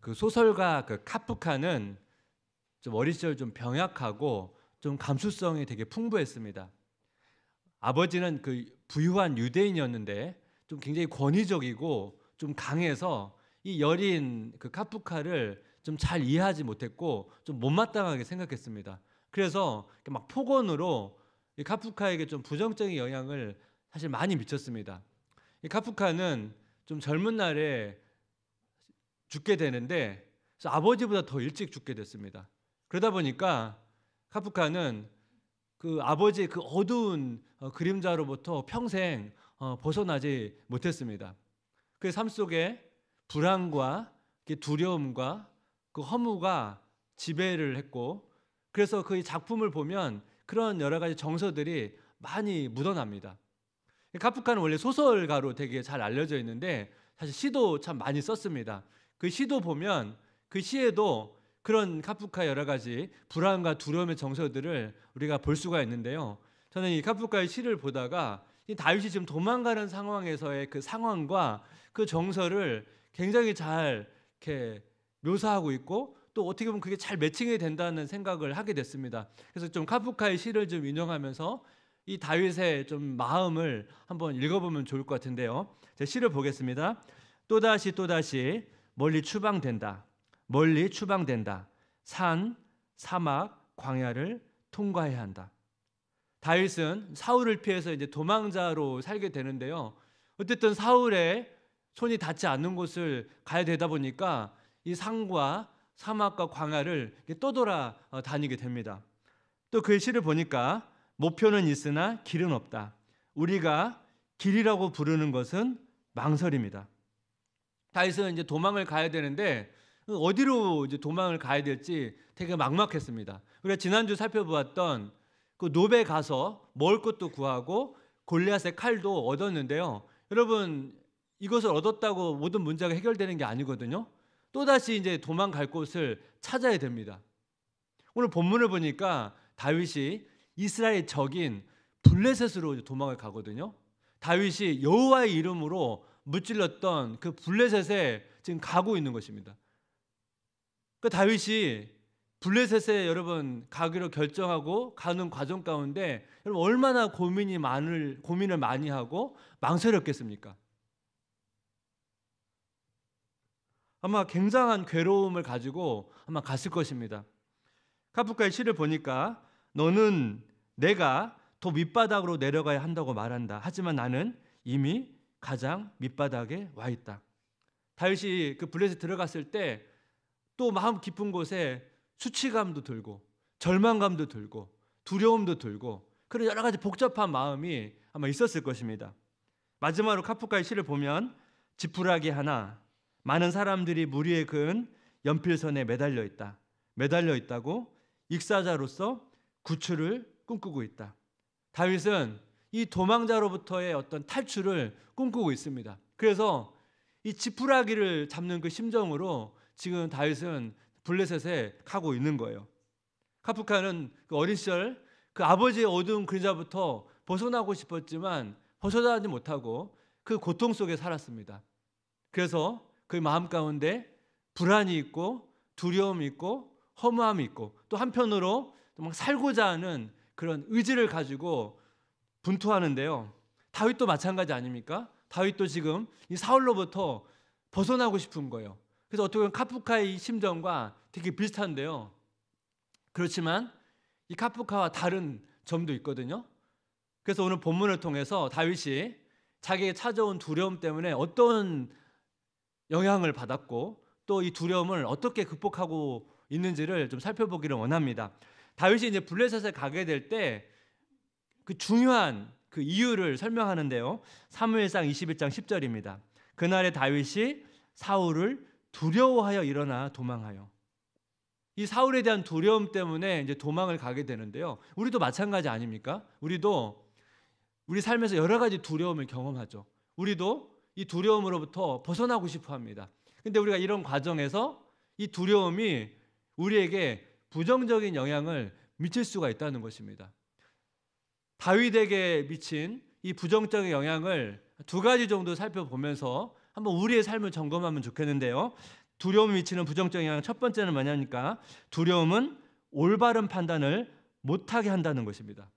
그 소설가 그 카프카는 좀 어린 시절 좀 병약하고 좀 감수성이 되게 풍부했습니다. 아버지는 그 부유한 유대인이었는데 좀 굉장히 권위적이고 좀 강해서 이 여린 그 카프카를 좀 잘 이해하지 못했고 좀 못마땅하게 생각했습니다. 그래서 막 폭언으로 이 카프카에게 좀 부정적인 영향을 사실 많이 미쳤습니다. 이 카프카는 좀 젊은 날에 죽게 되는데 그래서 아버지보다 더 일찍 죽게 됐습니다. 그러다 보니까 카프카는 그 아버지의 그 어두운 그림자로부터 평생 벗어나지 못했습니다. 그 삶 속에 불안과 두려움과 그 허무가 지배를 했고, 그래서 그 작품을 보면 그런 여러 가지 정서들이 많이 묻어납니다. 카프카는 원래 소설가로 되게 잘 알려져 있는데 사실 시도 참 많이 썼습니다. 그 시도 보면 그 시에도 그런 카프카의 여러 가지 불안과 두려움의 정서들을 우리가 볼 수가 있는데요. 저는 이 카프카의 시를 보다가 이 다윗이 지금 도망가는 상황에서의 그 상황과 그 정서를 굉장히 잘 이렇게 묘사하고 있고, 또 어떻게 보면 그게 잘 매칭이 된다는 생각을 하게 됐습니다. 그래서 좀 카프카의 시를 좀 인용하면서 이 다윗의 좀 마음을 한번 읽어보면 좋을 것 같은데요. 제 시를 보겠습니다. 또다시 멀리 추방된다. 멀리 추방된다. 산, 사막, 광야를 통과해야 한다. 다윗은 사울을 피해서 이제 도망자로 살게 되는데요. 어쨌든 사울의 손이 닿지 않는 곳을 가야 되다 보니까 이 산과 사막과 광야를 떠돌아 다니게 됩니다. 또 그 시를 보니까 목표는 있으나 길은 없다. 우리가 길이라고 부르는 것은 망설입니다. 다윗은 이제 도망을 가야 되는데 어디로 이제 도망을 가야 될지 되게 막막했습니다. 우리가 지난주 살펴보았던 그 노베 가서 먹을 것도 구하고 골리앗의 칼도 얻었는데요. 여러분, 이것을 얻었다고 모든 문제가 해결되는 게 아니거든요. 또다시 이제 도망갈 곳을 찾아야 됩니다. 오늘 본문을 보니까 다윗이 이스라엘 적인 블레셋으로 도망을 가거든요. 다윗이 여호와의 이름으로 무찔렀던 그 블레셋에 지금 가고 있는 것입니다. 그 다윗이 블레셋에 여러분 가기로 결정하고 가는 과정 가운데 여러분 얼마나 고민을 많이 하고 망설였겠습니까? 아마 굉장한 괴로움을 가지고 아마 갔을 것입니다. 카프카의 시를 보니까 너는 내가 더 밑바닥으로 내려가야 한다고 말한다. 하지만 나는 이미 가장 밑바닥에 와 있다. 다윗이 그 블레셋 들어갔을 때 또 마음 깊은 곳에 수치감도 들고 절망감도 들고 두려움도 들고 그런 여러 가지 복잡한 마음이 아마 있었을 것입니다. 마지막으로 카프카의 시를 보면 지푸라기 하나, 많은 사람들이 무리에 그은 연필선에 매달려 있다. 매달려 있다고 익사자로서 구출을 꿈꾸고 있다. 다윗은 이 도망자로부터의 어떤 탈출을 꿈꾸고 있습니다. 그래서 이 지푸라기를 잡는 그 심정으로 지금 다윗은 블레셋에 가고 있는 거예요. 카프카는 그 어린 시절 그 아버지의 어두운 그림자부터 벗어나고 싶었지만 벗어나지 못하고 그 고통 속에 살았습니다. 그래서 그 마음 가운데 불안이 있고 두려움이 있고 허무함이 있고 또 한편으로 막 살고자 하는 그런 의지를 가지고 분투하는데요. 다윗도 마찬가지 아닙니까? 다윗도 지금 이 사울로부터 벗어나고 싶은 거예요. 그래서 어떻게 보면 카프카의 심정과 되게 비슷한데요. 그렇지만 이 카프카와 다른 점도 있거든요. 그래서 오늘 본문을 통해서 다윗이 자기에게 찾아온 두려움 때문에 어떤 영향을 받았고 또 이 두려움을 어떻게 극복하고 있는지를 좀 살펴보기를 원합니다. 다윗이 이제 블레셋에 가게 될 때 그 중요한 그 이유를 설명하는데요. 사무엘상 21장 10절입니다. 그날에 다윗이 사울을 두려워하여 일어나 도망하여. 이 사울에 대한 두려움 때문에 이제 도망을 가게 되는데요. 우리도 마찬가지 아닙니까? 우리도 우리 삶에서 여러 가지 두려움을 경험하죠. 우리도 이 두려움으로부터 벗어나고 싶어 합니다. 근데 우리가 이런 과정에서 이 두려움이 우리에게 부정적인 영향을 미칠 수가 있다는 것입니다. 다윗에게 미친 이 부정적인 영향을 두 가지 정도 살펴보면서 한번 우리의 삶을 점검하면 좋겠는데요. 두려움이 미치는 부정적 영향 첫 번째는 뭐냐니까 두려움은 올바른 판단을 못하게 한다는 것입니다.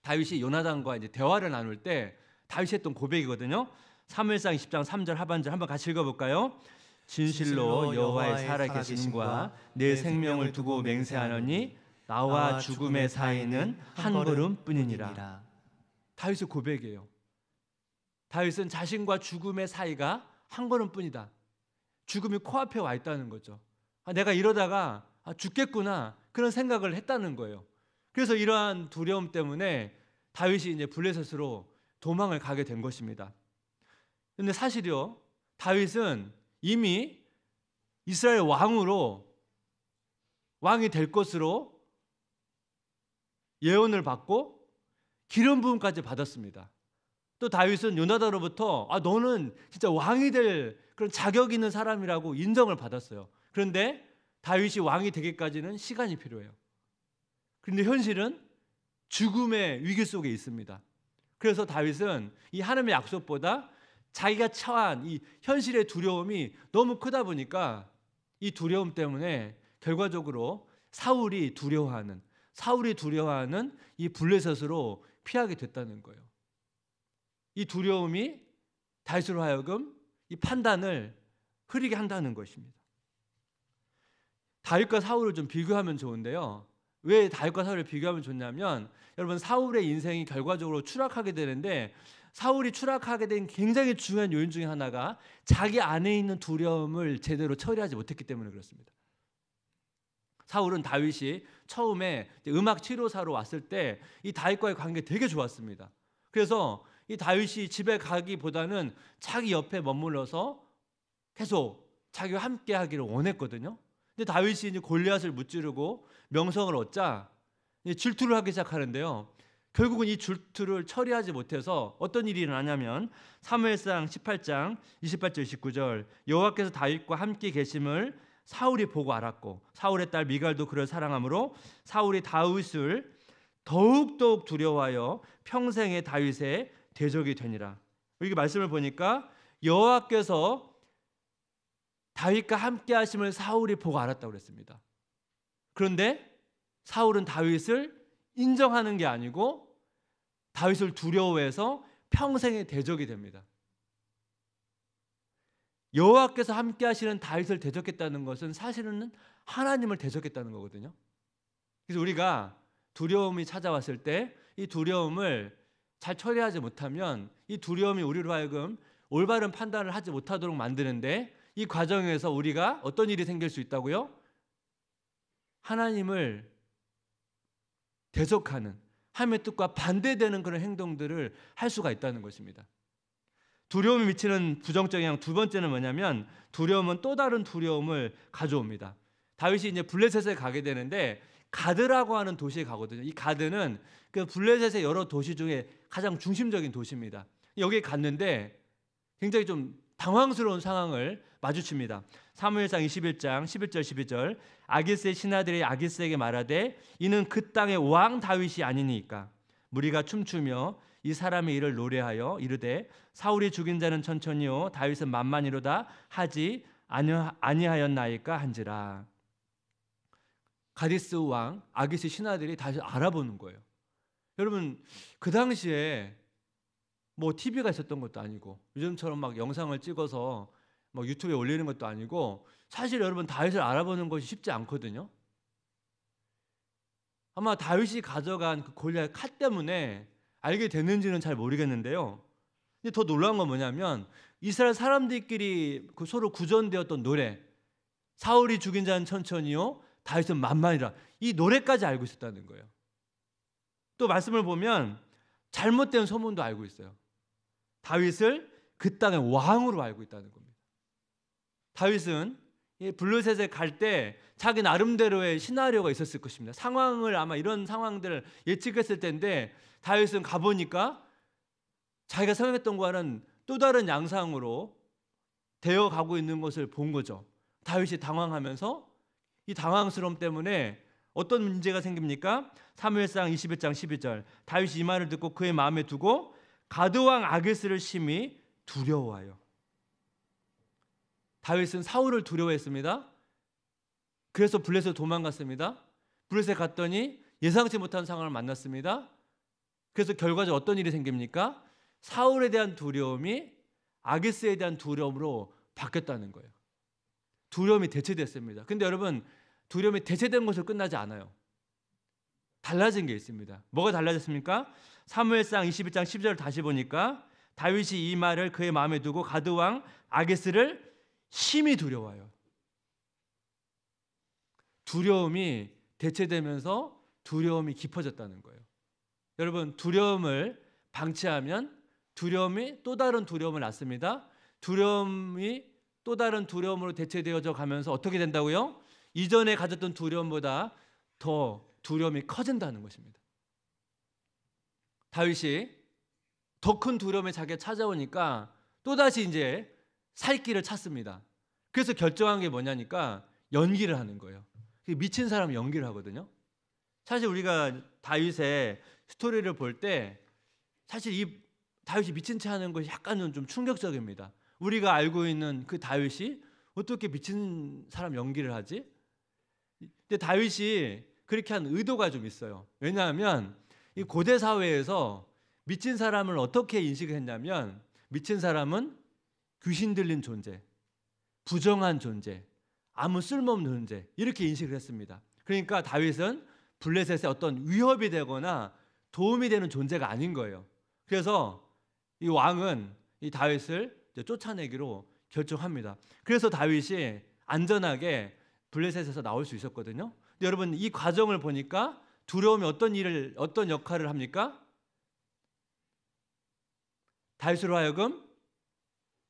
다윗이 요나단과 이제 대화를 나눌 때 다윗이 했던 고백이거든요. 사무엘상 20장 3절 하반절 한번 같이 읽어볼까요? 진실로 여호와의 살아계심과 내 생명을 두고 맹세하노니 나와 죽음의 사이는 한 걸음뿐이니라. 다윗의 고백이에요. 다윗은 자신과 죽음의 사이가 한 걸음뿐이다. 죽음이 코앞에 와 있다는 거죠. 내가 이러다가 죽겠구나 그런 생각을 했다는 거예요. 그래서 이러한 두려움 때문에 다윗이 이제 블레셋으로 도망을 가게 된 것입니다. 그런데 사실요, 다윗은 이미 이스라엘 왕이 될 것으로 예언을 받고 기름 부음까지 받았습니다. 또 다윗은 요나단으로부터 너는 진짜 왕이 될 그런 자격 있는 사람이라고 인정을 받았어요. 그런데 다윗이 왕이 되기까지는 시간이 필요해요. 그런데 현실은 죽음의 위기 속에 있습니다. 그래서 다윗은 이 하나님의 약속보다 자기가 처한 이 현실의 두려움이 너무 크다 보니까 이 두려움 때문에 결과적으로 사울이 두려워하는 이 블레셋으로 피하게 됐다는 거예요. 이 두려움이 다윗으로 하여금 이 판단을 흐리게 한다는 것입니다. 다윗과 사울을 좀 비교하면 좋은데요. 왜 다윗과 사울을 비교하면 좋냐면 여러분 사울의 인생이 결과적으로 추락하게 되는데 사울이 추락하게 된 굉장히 중요한 요인 중에 하나가 자기 안에 있는 두려움을 제대로 처리하지 못했기 때문에 그렇습니다. 사울은 다윗이 처음에 음악 치료사로 왔을 때 이 다윗과의 관계 되게 좋았습니다. 그래서 이 다윗이 집에 가기보다는 자기 옆에 머물러서 계속 자기와 함께 하기를 원했거든요. 근데 다윗이 이제 골리앗을 무찌르고 명성을 얻자 질투를 하기 시작하는데요. 결국은 이 질투를 처리하지 못해서 어떤 일이 일어나냐면 사무엘상 18장 28절 29절 여호와께서 다윗과 함께 계심을 사울이 보고 알았고 사울의 딸 미갈도 그를 사랑하므로 사울이 다윗을 더욱 두려워하여 평생에 다윗의 대적이 되니라. 여기 말씀을 보니까 여호와께서 다윗과 함께 하심을 사울이 보고 알았다고 그랬습니다. 그런데 사울은 다윗을 인정하는 게 아니고 다윗을 두려워해서 평생의 대적이 됩니다. 여호와께서 함께 하시는 다윗을 대적했다는 것은 사실은 하나님을 대적했다는 거거든요. 그래서 우리가 두려움이 찾아왔을 때 이 두려움을 잘 처리하지 못하면 이 두려움이 우리로 하여금 올바른 판단을 하지 못하도록 만드는데 이 과정에서 우리가 어떤 일이 생길 수 있다고요? 하나님을 대적하는 하나님의 뜻과 반대되는 그런 행동들을 할 수가 있다는 것입니다. 두려움이 미치는 부정적 영향 두 번째는 뭐냐면 두려움은 또 다른 두려움을 가져옵니다. 다윗이 이제 블레셋에 가게 되는데 가드라고 하는 도시에 가거든요. 이 가드는 그 블레셋의 여러 도시 중에 가장 중심적인 도시입니다. 여기에 갔는데 굉장히 좀 당황스러운 상황을 마주칩니다. 사무엘상 21장 11절 12절 아기스의 신하들이 아기스에게 말하되 이는 그 땅의 왕 다윗이 아니니까 무리가 춤추며 이 사람의 일을 노래하여 이르되 사울이 죽인 자는 천천히요 다윗은 만만히로다 하지 아니하였나이까 한지라. 가디스 왕 아기스 신하들이 다시 알아보는 거예요. 여러분 그 당시에 뭐 TV가 있었던 것도 아니고 요즘처럼 막 영상을 찍어서 뭐 유튜브에 올리는 것도 아니고 사실 여러분 다윗을 알아보는 것이 쉽지 않거든요. 아마 다윗이 가져간 그 골리앗 칼 때문에 알게 됐는지는 잘 모르겠는데요. 근데 더 놀라운 건 뭐냐면 이스라엘 사람들끼리 그 서로 구전되었던 노래 사울이 죽인 자는 천천히요 다윗은 만만이라 이 노래까지 알고 있었다는 거예요. 또 말씀을 보면 잘못된 소문도 알고 있어요. 다윗을 그 땅의 왕으로 알고 있다는 겁니다. 다윗은 블레셋에 갈 때 자기 나름대로의 시나리오가 있었을 것입니다. 상황을 아마 이런 상황들을 예측했을 텐데 다윗은 가보니까 자기가 생각했던 거와는 또 다른 양상으로 되어가고 있는 것을 본 거죠. 다윗이 당황하면서 이 당황스러움 때문에 어떤 문제가 생깁니까? 사무엘상 21장 12절 다윗이 이 말을 듣고 그의 마음에 두고 가드왕 아기스를 심히 두려워하여 다윗은 사울을 두려워했습니다. 그래서 블레셋으로 도망갔습니다. 블레셋에 갔더니 예상치 못한 상황을 만났습니다. 그래서 결과적으로 어떤 일이 생깁니까? 사울에 대한 두려움이 아기스에 대한 두려움으로 바뀌었다는 거예요. 두려움이 대체됐습니다. 근데 여러분, 두려움이 대체된 것으로 끝나지 않아요. 달라진 게 있습니다. 뭐가 달라졌습니까? 사무엘상 21장 10절을 다시 보니까 다윗이 이 말을 그의 마음에 두고 가드 왕 아기스를 심히 두려워해요. 두려움이 대체되면서 두려움이 깊어졌다는 거예요. 여러분, 두려움을 방치하면 두려움이 또 다른 두려움을 낳습니다. 두려움이 또 다른 두려움으로 대체되어져 가면서 어떻게 된다고요? 이전에 가졌던 두려움보다 더 두려움이 커진다는 것입니다. 다윗이 더 큰 두려움이 자기가 찾아오니까 또다시 이제 살 길을 찾습니다. 그래서 결정한 게 뭐냐니까 연기를 하는 거예요. 미친 사람은 연기를 하거든요. 사실 우리가 다윗의 스토리를 볼 때 사실 이 다윗이 미친 체 하는 것이 약간은 좀 충격적입니다. 우리가 알고 있는 그 다윗이 어떻게 미친 사람 연기를 하지? 근데 다윗이 그렇게 한 의도가 좀 있어요. 왜냐하면 이 고대 사회에서 미친 사람을 어떻게 인식을 했냐면 미친 사람은 귀신 들린 존재, 부정한 존재, 아무 쓸모없는 존재 이렇게 인식을 했습니다. 그러니까 다윗은 블레셋에 어떤 위협이 되거나 도움이 되는 존재가 아닌 거예요. 그래서 이 왕은 이 다윗을 쫓아내기로 결정합니다. 그래서 다윗이 안전하게 블레셋에서 나올 수 있었거든요. 근데 여러분, 이 과정을 보니까 두려움이 어떤 역할을 합니까? 다윗으로 하여금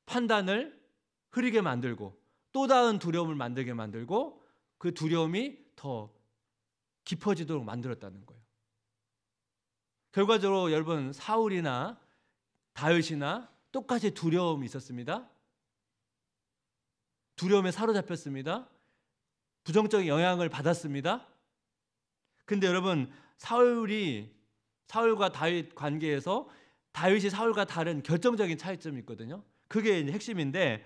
판단을 흐리게 만들고 또 다른 두려움을 만들게 만들고 그 두려움이 더 깊어지도록 만들었다는 거예요. 결과적으로 여러분, 사울이나 다윗이나 똑같이 두려움이 있었습니다. 두려움에 사로잡혔습니다. 부정적인 영향을 받았습니다. 근데 여러분, 사울과 다윗 관계에서 다윗이 사울과 다른 결정적인 차이점이 있거든요. 그게 이제 핵심인데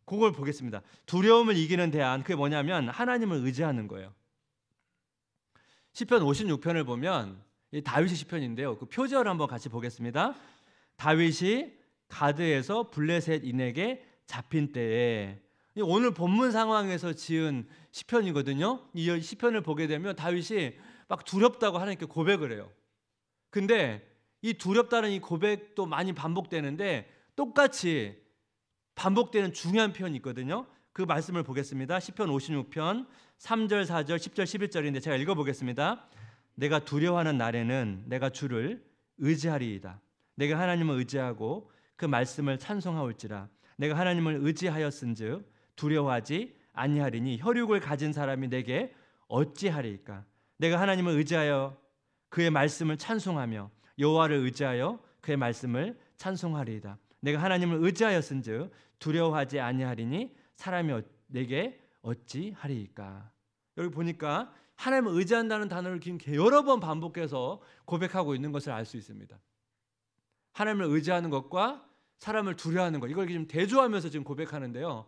그걸 보겠습니다. 두려움을 이기는 대안, 그게 뭐냐면 하나님을 의지하는 거예요. 시편 56편을 보면 이 다윗의 시편인데요. 그 표제어를 한번 같이 보겠습니다. 다윗이 가드에서 블레셋인에게 잡힌 때에, 오늘 본문 상황에서 지은 시편이거든요. 이 시편을 보게 되면 다윗이 막 두렵다고 하나님께 고백을 해요. 근데 이 두렵다는 이 고백도 많이 반복되는데 똑같이 반복되는 중요한 표현이 있거든요. 그 말씀을 보겠습니다. 시편 56편 3절, 4절, 10절, 11절인데 제가 읽어보겠습니다. 내가 두려워하는 날에는 내가 주를 의지하리이다. 내가 하나님을 의지하고 그 말씀을 찬송하올지라. 내가 하나님을 의지하였은즉 두려워하지 아니하리니 혈육을 가진 사람이 내게 어찌하리이까. 내가 하나님을 의지하여 그의 말씀을 찬송하며 여호와를 의지하여 그의 말씀을 찬송하리이다. 내가 하나님을 의지하였은즉 두려워하지 아니하리니 사람이 내게 어찌하리이까. 여기 보니까 하나님을 의지한다는 단어를 여러 번 반복해서 고백하고 있는 것을 알 수 있습니다. 하나님을 의지하는 것과 사람을 두려워하는 것, 이걸 지금 대조하면서 지금 고백하는데요.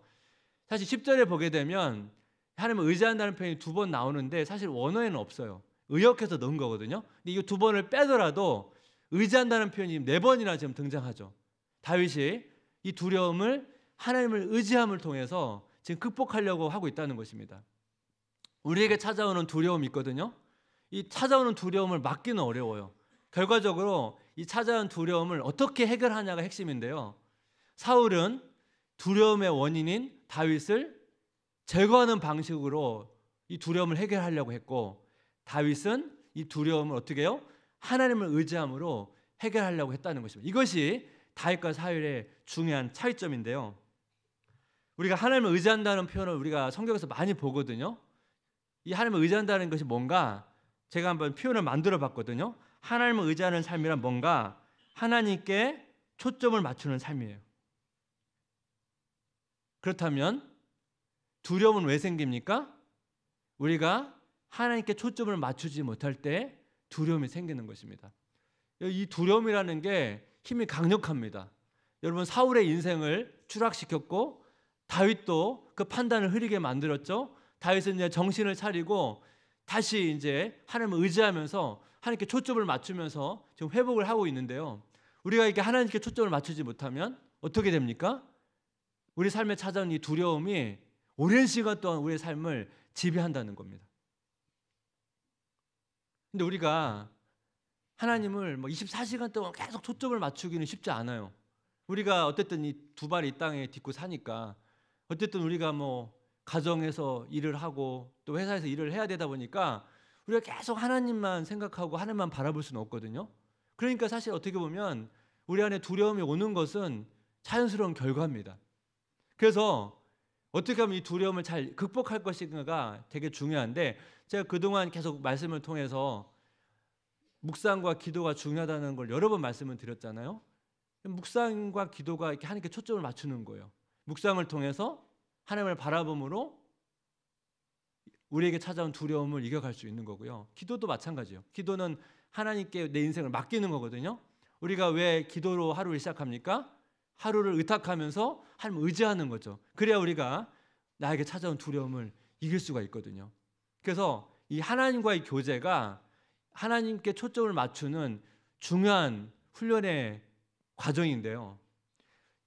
사실 10절에 보게 되면 하나님을 의지한다는 표현이 2번 나오는데 사실 원어에는 없어요. 의역해서 넣은 거거든요. 근데 이 2번을 빼더라도 의지한다는 표현이 4번이나 지금 등장하죠. 다윗이 이 두려움을 하나님을 의지함을 통해서 지금 극복하려고 하고 있다는 것입니다. 우리에게 찾아오는 두려움이 있거든요. 이 찾아오는 두려움을 막기는 어려워요. 결과적으로 이 찾아온 두려움을 어떻게 해결하냐가 핵심인데요. 사울은 두려움의 원인인 다윗을 제거하는 방식으로 이 두려움을 해결하려고 했고, 다윗은 이 두려움을 어떻게 해요? 하나님을 의지함으로 해결하려고 했다는 것입니다. 이것이 다윗과 사울의 중요한 차이점인데요. 우리가 하나님을 의지한다는 표현을 우리가 성경에서 많이 보거든요. 이 하나님을 의지한다는 것이 뭔가 제가 한번 표현을 만들어 봤거든요. 하나님을 의지하는 삶이란 뭔가 하나님께 초점을 맞추는 삶이에요. 그렇다면 두려움은 왜 생깁니까? 우리가 하나님께 초점을 맞추지 못할 때 두려움이 생기는 것입니다. 이 두려움이라는 게 힘이 강력합니다. 여러분, 사울의 인생을 추락시켰고 다윗도 그 판단을 흐리게 만들었죠. 다윗은 이제 정신을 차리고 다시 이제 하나님을 의지하면서 하나님께 초점을 맞추면서 지금 회복을 하고 있는데요. 우리가 이렇게 하나님께 초점을 맞추지 못하면 어떻게 됩니까? 우리 삶에 찾아온 이 두려움이 오랜 시간 동안 우리의 삶을 지배한다는 겁니다. 근데 우리가 하나님을 24시간 동안 계속 초점을 맞추기는 쉽지 않아요. 우리가 어쨌든 이 두 발이 이 땅에 딛고 사니까 어쨌든 우리가 가정에서 일을 하고 또 회사에서 일을 해야 되다 보니까 우리가 계속 하나님만 생각하고 하나님만 바라볼 수는 없거든요. 그러니까 사실 어떻게 보면 우리 안에 두려움이 오는 것은 자연스러운 결과입니다. 그래서 어떻게 하면 이 두려움을 잘 극복할 것인가가 되게 중요한데, 제가 그동안 계속 말씀을 통해서 묵상과 기도가 중요하다는 걸 여러 번 말씀을 드렸잖아요. 묵상과 기도가 이렇게 하나님께 초점을 맞추는 거예요. 묵상을 통해서 하나님을 바라봄으로 우리에게 찾아온 두려움을 이겨갈 수 있는 거고요. 기도도 마찬가지예요. 기도는 하나님께 내 인생을 맡기는 거거든요. 우리가 왜 기도로 하루를 시작합니까? 하루를 의탁하면서 하나님을 의지하는 거죠. 그래야 우리가 나에게 찾아온 두려움을 이길 수가 있거든요. 그래서 이 하나님과의 교제가 하나님께 초점을 맞추는 중요한 훈련의 과정인데요.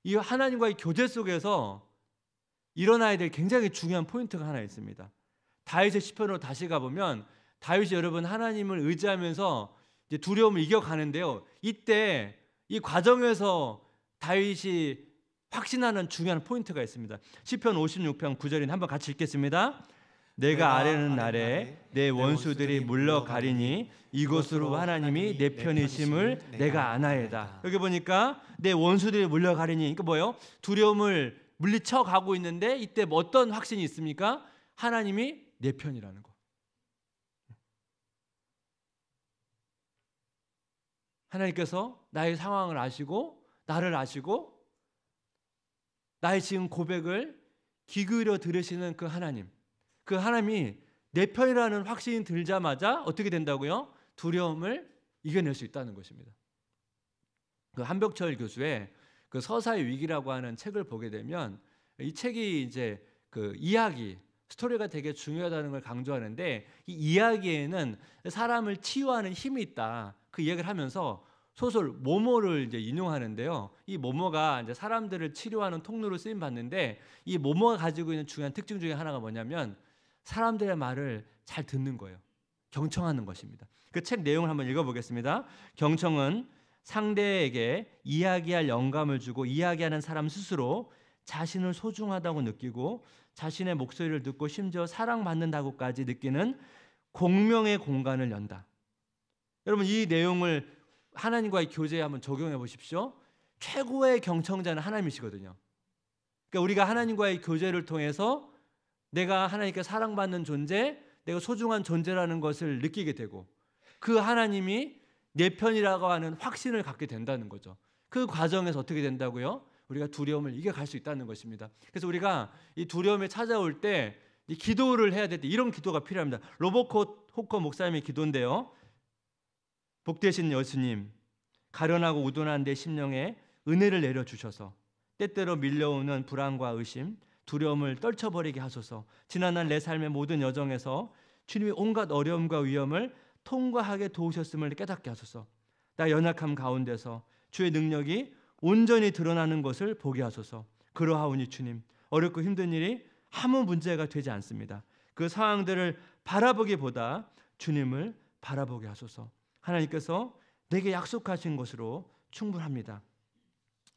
이 하나님과의 교제 속에서 일어나야 될 굉장히 중요한 포인트가 하나 있습니다. 다윗의 시편으로 다시 가보면 다윗이 여러분 하나님을 의지하면서 이제 두려움을 이겨가는데요. 이때 이 과정에서 다윗이 확신하는 중요한 포인트가 있습니다. 시편 56편 9절인 한번 같이 읽겠습니다. 내가 아뢰는 날에 내 원수들이 물러가리니 이곳으로 하나님이 내 편이심을 내가 아나이다. 여기 보니까 내 원수들이 물러가리니, 그러니까 뭐예요? 두려움을 물리쳐 가고 있는데 이때 어떤 확신이 있습니까? 하나님이 내 편이라는 거. 하나님께서 나의 상황을 아시고 나를 아시고 나의 지금 고백을 귀 기울여 들으시는 그 하나님, 그 하나님이 내 편이라는 확신이 들자마자 어떻게 된다고요? 두려움을 이겨낼 수 있다는 것입니다. 그 한벽철 교수의 그 서사의 위기라고 하는 책을 보게 되면 이 책이 이제 그 이야기, 스토리가 되게 중요하다는 걸 강조하는데, 이 이야기에는 사람을 치유하는 힘이 있다, 그 이야기를 하면서 소설 모모를 이제 인용하는데요. 이 모모가 이제 사람들을 치료하는 통로로 쓰임 받는데, 이 모모가 가지고 있는 중요한 특징 중에 하나가 뭐냐면 사람들의 말을 잘 듣는 거예요. 경청하는 것입니다. 그 책 내용을 한번 읽어보겠습니다. 경청은 상대에게 이야기할 영감을 주고 이야기하는 사람 스스로 자신을 소중하다고 느끼고 자신의 목소리를 듣고 심지어 사랑받는다고까지 느끼는 공명의 공간을 연다. 여러분, 이 내용을 하나님과의 교제에 한번 적용해 보십시오. 최고의 경청자는 하나님이시거든요. 그러니까 우리가 하나님과의 교제를 통해서 내가 하나님께 사랑받는 존재, 내가 소중한 존재라는 것을 느끼게 되고 그 하나님이 내 편이라고 하는 확신을 갖게 된다는 거죠. 그 과정에서 어떻게 된다고요? 우리가 두려움을 이겨갈 수 있다는 것입니다. 그래서 우리가 이 두려움이 찾아올 때 이 기도를 해야 될 때 이런 기도가 필요합니다. 로버트 호커 목사님의 기도인데요. 복되신 예수님, 가련하고 우둔한 내 심령에 은혜를 내려주셔서 때때로 밀려오는 불안과 의심, 두려움을 떨쳐버리게 하소서. 지난날 내 삶의 모든 여정에서 주님이 온갖 어려움과 위험을 통과하게 도우셨음을 깨닫게 하소서. 나 연약함 가운데서 주의 능력이 온전히 드러나는 것을 보게 하소서. 그러하오니 주님, 어렵고 힘든 일이 아무 문제가 되지 않습니다. 그 상황들을 바라보기보다 주님을 바라보게 하소서. 하나님께서 내게 약속하신 것으로 충분합니다.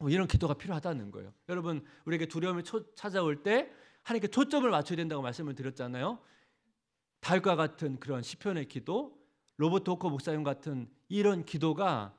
이런 기도가 필요하다는 거예요. 여러분, 우리에게 두려움이 찾아올 때 하나님께 초점을 맞춰야 된다고 말씀을 드렸잖아요. 다윗과 같은 그런 시편의 기도, 로버트 호커 목사님 같은 이런 기도가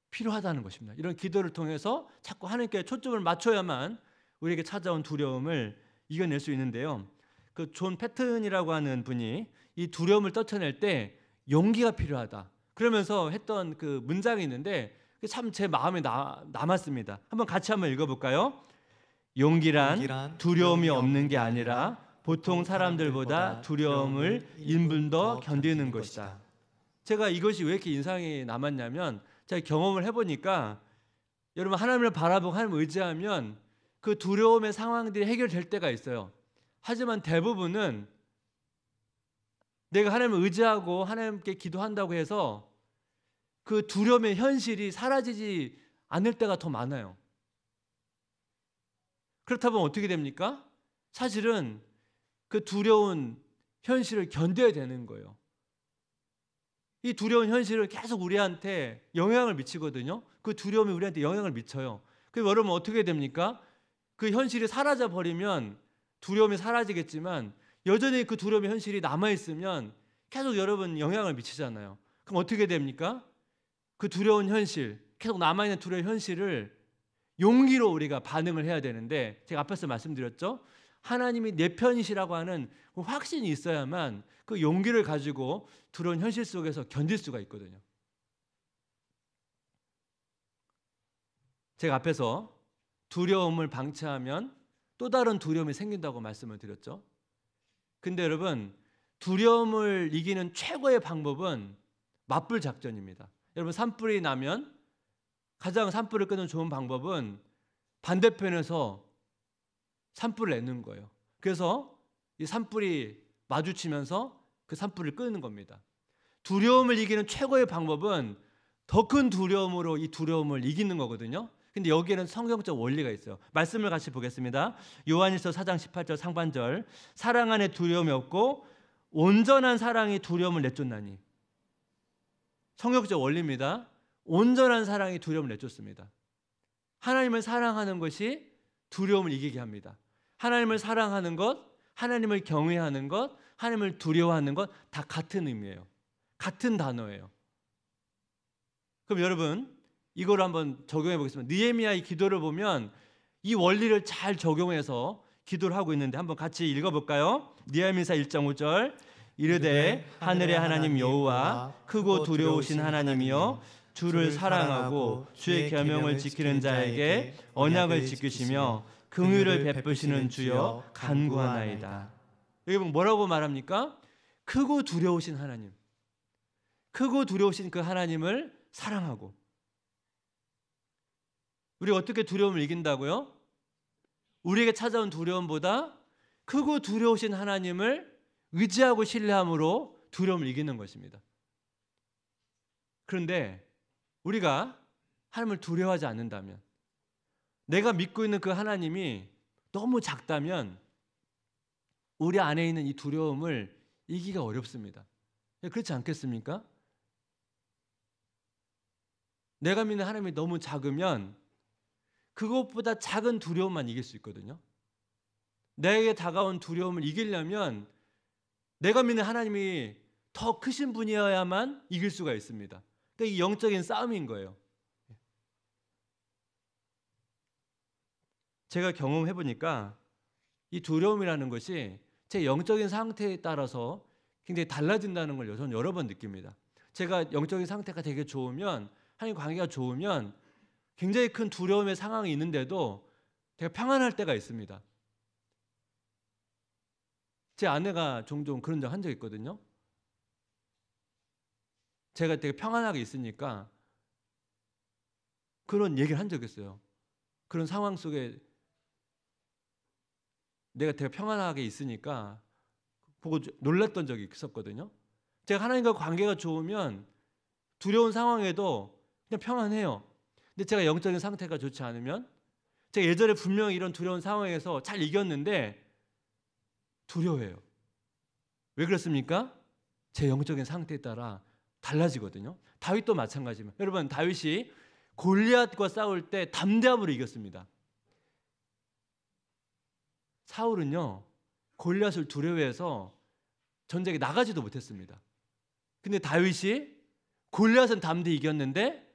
필요하다는 것입니다. 이런 기도를 통해서 자꾸 하나님께 초점을 맞춰야만 우리에게 찾아온 두려움을 이겨낼 수 있는데요. 그 존 패튼이라고 하는 분이 이 두려움을 떨쳐낼 때 용기가 필요하다, 그러면서 했던 그 문장이 있는데 참 제 마음에 남았습니다. 한번 같이 한번 읽어볼까요? 용기란 두려움이 없는 게 아니라 보통 사람들보다 두려움을 인분 더 견디는 것이다. 제가 이것이 왜 이렇게 인상이 남았냐면, 제가 경험을 해보니까 여러분, 하나님을 바라보고 하나님을 의지하면 그 두려움의 상황들이 해결될 때가 있어요. 하지만 대부분은 내가 하나님을 의지하고 하나님께 기도한다고 해서 그 두려움의 현실이 사라지지 않을 때가 더 많아요. 그렇다면 어떻게 됩니까? 사실은 그 두려운 현실을 견뎌야 되는 거예요. 이 두려운 현실을 계속 우리한테 영향을 미치거든요. 그 두려움이 우리한테 영향을 미쳐요. 그럼 여러분 어떻게 됩니까? 그 현실이 사라져 버리면 두려움이 사라지겠지만 여전히 그 두려움의 현실이 남아있으면 계속 여러분 영향을 미치잖아요. 그럼 어떻게 됩니까? 그 두려운 현실, 계속 남아있는 두려운 현실을 용기로 우리가 반응을 해야 되는데, 제가 앞에서 말씀드렸죠. 하나님이 내 편이시라고 하는 그 확신이 있어야만 그 용기를 가지고 두려운 현실 속에서 견딜 수가 있거든요. 제가 앞에서 두려움을 방치하면 또 다른 두려움이 생긴다고 말씀을 드렸죠. 근데 여러분, 두려움을 이기는 최고의 방법은 맞불 작전입니다. 여러분, 산불이 나면 가장 산불을 끄는 좋은 방법은 반대편에서 산불을 내는 거예요. 그래서 이 산불이 마주치면서 그 산불을 끄는 겁니다. 두려움을 이기는 최고의 방법은 더 큰 두려움으로 이 두려움을 이기는 거거든요. 근데 여기에는 성경적 원리가 있어요. 말씀을 같이 보겠습니다. 요한일서 4장 18절 상반절, 사랑 안에 두려움이 없고 온전한 사랑이 두려움을 내쫓나니. 성경적 원리입니다. 온전한 사랑이 두려움을 내쫓습니다. 하나님을 사랑하는 것이 두려움을 이기게 합니다. 하나님을 사랑하는 것, 하나님을 경외하는 것, 하나님을 두려워하는 것 다 같은 의미예요. 같은 단어예요. 그럼 여러분, 이걸 한번 적용해 보겠습니다. 느헤미야의 기도를 보면 이 원리를 잘 적용해서 기도를 하고 있는데 한번 같이 읽어볼까요? 느헤미야 1.5절, 이르되 하늘의 하나님 여호와 크고 두려우신 하나님이여, 주를 사랑하고 주의 계명을 지키는 자에게 언약을 지키시며 긍휼을 베푸시는 주여 간구하나이다. 여기 보면 뭐라고 말합니까? 크고 두려우신 하나님, 크고 두려우신 그 하나님을 사랑하고. 우리가 어떻게 두려움을 이긴다고요? 우리에게 찾아온 두려움보다 크고 두려우신 하나님을 의지하고 신뢰함으로 두려움을 이기는 것입니다. 그런데 우리가 하나님을 두려워하지 않는다면, 내가 믿고 있는 그 하나님이 너무 작다면 우리 안에 있는 이 두려움을 이기기가 어렵습니다. 그렇지 않겠습니까? 내가 믿는 하나님이 너무 작으면 그것보다 작은 두려움만 이길 수 있거든요. 내게 다가온 두려움을 이기려면 내가 믿는 하나님이 더 크신 분이어야만 이길 수가 있습니다. 그러니까 이 영적인 싸움인 거예요. 제가 경험해 보니까 이 두려움이라는 것이 제 영적인 상태에 따라서 굉장히 달라진다는 걸 저는 여러 번 느낍니다. 제가 영적인 상태가 되게 좋으면, 하나님 관계가 좋으면 굉장히 큰 두려움의 상황이 있는데도 되게 평안할 때가 있습니다. 제 아내가 종종 그런 적 한 적 있거든요. 제가 되게 평안하게 있으니까 그런 얘기를 한 적이 있어요. 그런 상황 속에 내가 되게 평안하게 있으니까 보고 놀랐던 적이 있었거든요. 제가 하나님과 관계가 좋으면 두려운 상황에도 그냥 평안해요. 근데 제가 영적인 상태가 좋지 않으면, 제가 예전에 분명히 이런 두려운 상황에서 잘 이겼는데 두려워해요. 왜 그렇습니까? 제 영적인 상태에 따라 달라지거든요. 다윗도 마찬가지입니다. 여러분, 다윗이 골리앗과 싸울 때 담대함으로 이겼습니다. 사울은요, 골리앗을 두려워해서 전쟁에 나가지도 못했습니다. 근데 다윗이 골리앗은 담대히 이겼는데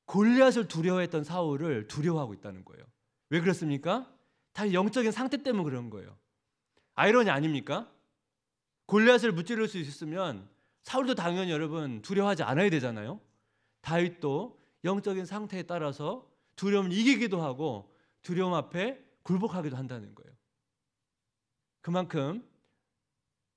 골리앗을 두려워했던 사울을 두려워하고 있다는 거예요. 왜 그렇습니까? 다 영적인 상태 때문에 그런 거예요. 아이러니 아닙니까? 골리앗을 무찌를 수 있으면 사울도 당연히 여러분 두려워하지 않아야 되잖아요. 다윗도 영적인 상태에 따라서 두려움을 이기기도 하고 두려움 앞에 굴복하기도 한다는 거예요. 그만큼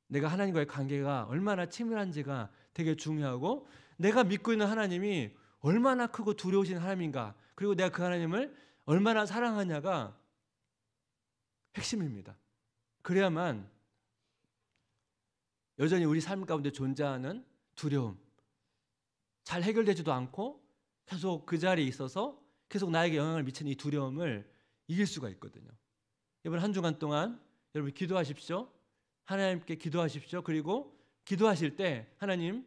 내가 하나님과의 관계가 얼마나 친밀한지가 되게 중요하고, 내가 믿고 있는 하나님이 얼마나 크고 두려우신 하나님인가, 그리고 내가 그 하나님을 얼마나 사랑하냐가 핵심입니다. 그래야만 여전히 우리 삶 가운데 존재하는 두려움, 잘 해결되지도 않고 계속 그 자리에 있어서 계속 나에게 영향을 미치는 이 두려움을 이길 수가 있거든요. 이번 한 주간 동안 여러분 기도하십시오. 하나님께 기도하십시오. 그리고 기도하실 때 하나님,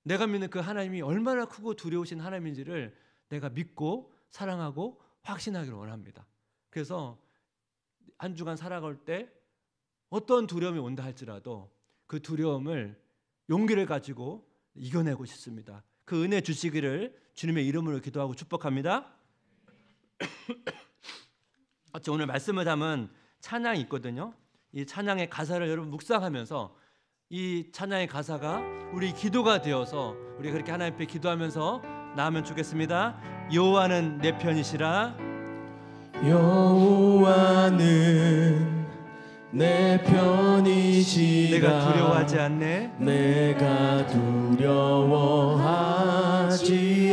내가 믿는 그 하나님이 얼마나 크고 두려우신 하나님인지를 내가 믿고 사랑하고 확신하기를 원합니다. 그래서 한 주간 살아갈 때 어떤 두려움이 온다 할지라도 그 두려움을 용기를 가지고 이겨내고 싶습니다. 그 은혜 주시기를 주님의 이름으로 기도하고 축복합니다. 오늘 말씀을 담은 찬양이 있거든요. 이 찬양의 가사를 여러분 묵상하면서 이 찬양의 가사가 우리 기도가 되어서 우리가 그렇게 하나님 앞에 기도하면서 나아가면 좋겠습니다. 여호와는 내 편이시라. 여호와는 내 편이시라. 내가 두려워하지 않네. 내가 두려워하지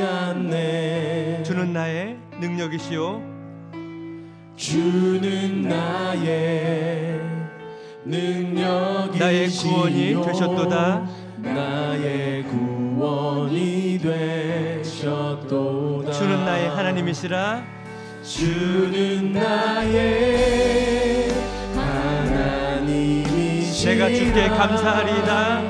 않네. 주는 나의 능력이시오. 주는 나의 능력이시오. 나의 구원이 되셨도다. 나의 구원이 되셨도다. 주는 나의 하나님이시라. 주는 나의 하나님이시라. 내가 주께 감사하리이다.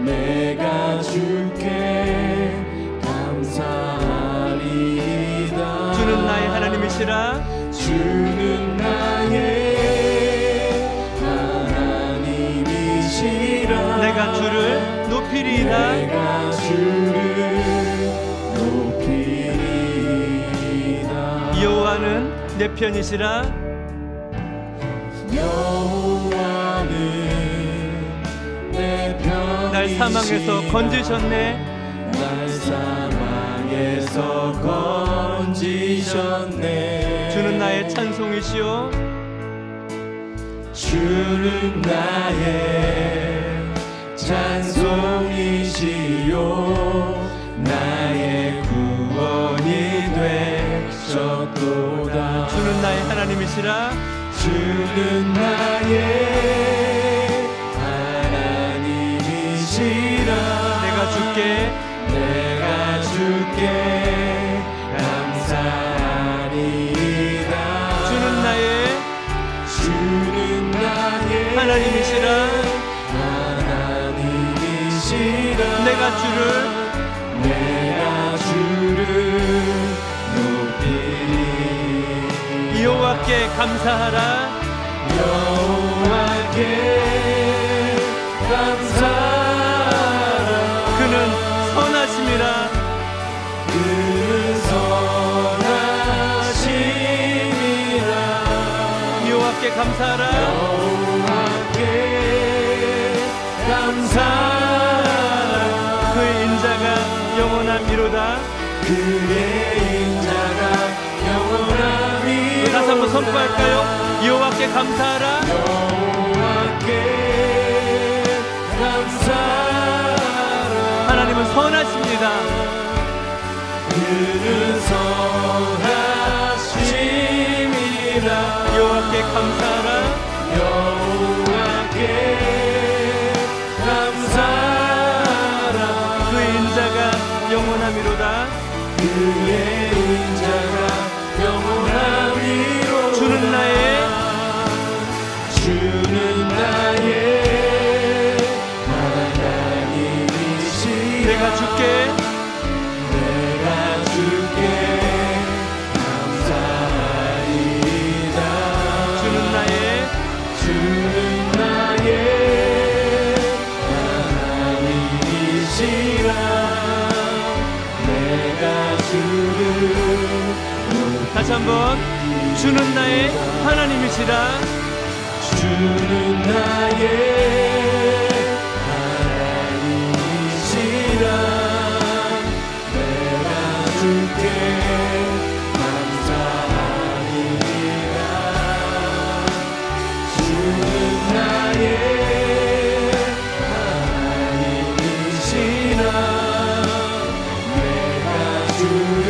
내가 주께 감사하리이다. 주는 나의 하나님이시라. 주는 나의 하나님이시라. 내가 주를 높이리이다. 내가 주를 높이리이다. 여호와는 내 편이시라. 여호와는 내 편이시라. 날 사망에서 건지셨네. 날 사망에서 건지셨네. 주는 나의 찬송이시오. 주는 나의 찬송이시요. 나의 구원이 되셨도다. 주는 나의 하나님이시라. 주는 나의 하나님이시라. 내가 주께 감사하리이다. 주는 나의 하나님이시라. 하나님이시라. 내가 주를 높이리. 여호와께 감사하라. 여호와께 감사하라. 그는 선하심이라. 그는 선하심이라. 여호와께 감사하라. 여호와께 감사하라. 그의 인자가 영원함이로다. 그의 인자가 영원함이로다. 다시 한번 선포할까요? 여호와께 감사하라. 여호와께 감사하라. 하나님은 선하십니다. 그는 선하심이라. 여호와께 감사하라. 여호와께 감사하라. 그의 인자가 영원함이로다. 그의 인자가 영원함이로다. 주는 나의 하나님이시라. 내가 주께 감사하리이다. 주는 나의 하나님이시라. 내가 주를 다시 한번 주는 나의 하나님이시라. 주는 나의 하나님이시라. 내가 주께 감사하리이다. 주는 나의 하나님이시라. 내가 주를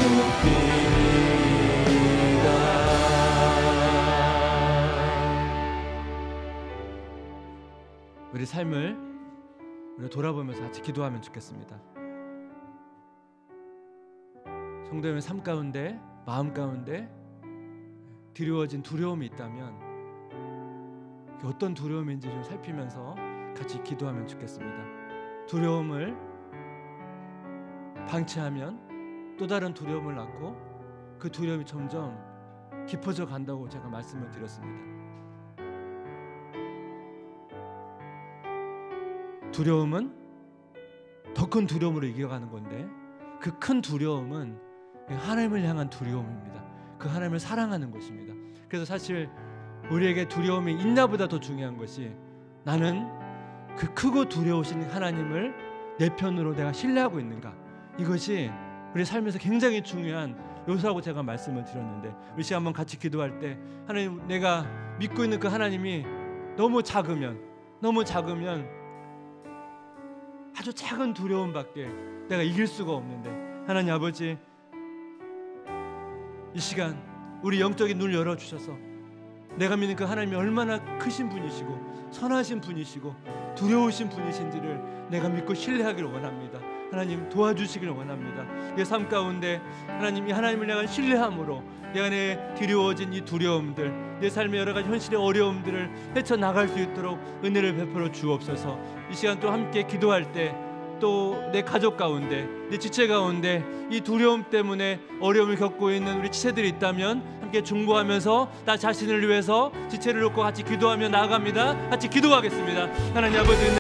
높이리이다. 우리 삶을 우리가 돌아보면서 같이 기도하면 좋겠습니다. 성도님의 삶 가운데, 마음 가운데 드리워진 두려움이 있다면 그게 어떤 두려움인지 좀 살피면서 같이 기도하면 좋겠습니다. 두려움을 방치하면 또 다른 두려움을 낳고 그 두려움이 점점 깊어져 간다고 제가 말씀을 드렸습니다. 두려움은 더 큰 두려움으로 이겨가는 건데 그 큰 두려움은 하나님을 향한 두려움입니다. 그 하나님을 사랑하는 것입니다. 그래서 사실 우리에게 두려움이 있나보다 더 중요한 것이 나는 그 크고 두려우신 하나님을 내 편으로 내가 신뢰하고 있는가, 이것이 우리 삶에서 굉장히 중요한 요소라고 제가 말씀을 드렸는데, 우리 시간 한번 같이 기도할 때 하나님, 내가 믿고 있는 그 하나님이 너무 작으면 아주 작은 두려움밖에 내가 이길 수가 없는데, 하나님 아버지, 이 시간 우리 영적인 눈을 열어주셔서 내가 믿는 그 하나님이 얼마나 크신 분이시고 선하신 분이시고 두려우신 분이신지를 내가 믿고 신뢰하기를 원합니다. 하나님 도와주시기를 원합니다. 내 삶 가운데 하나님이 하나님을 향한 신뢰함으로 내 안에 두려워진 이 두려움들, 내 삶의 여러 가지 현실의 어려움들을 헤쳐나갈 수 있도록 은혜를 베풀어 주옵소서. 이 시간 또 함께 기도할 때 또 내 가족 가운데, 내 지체 가운데 이 두려움 때문에 어려움을 겪고 있는 우리 지체들이 있다면 함께 중보하면서 나 자신을 위해서 지체를 놓고 같이 기도하며 나아갑니다. 같이 기도하겠습니다. 하나님 아버지,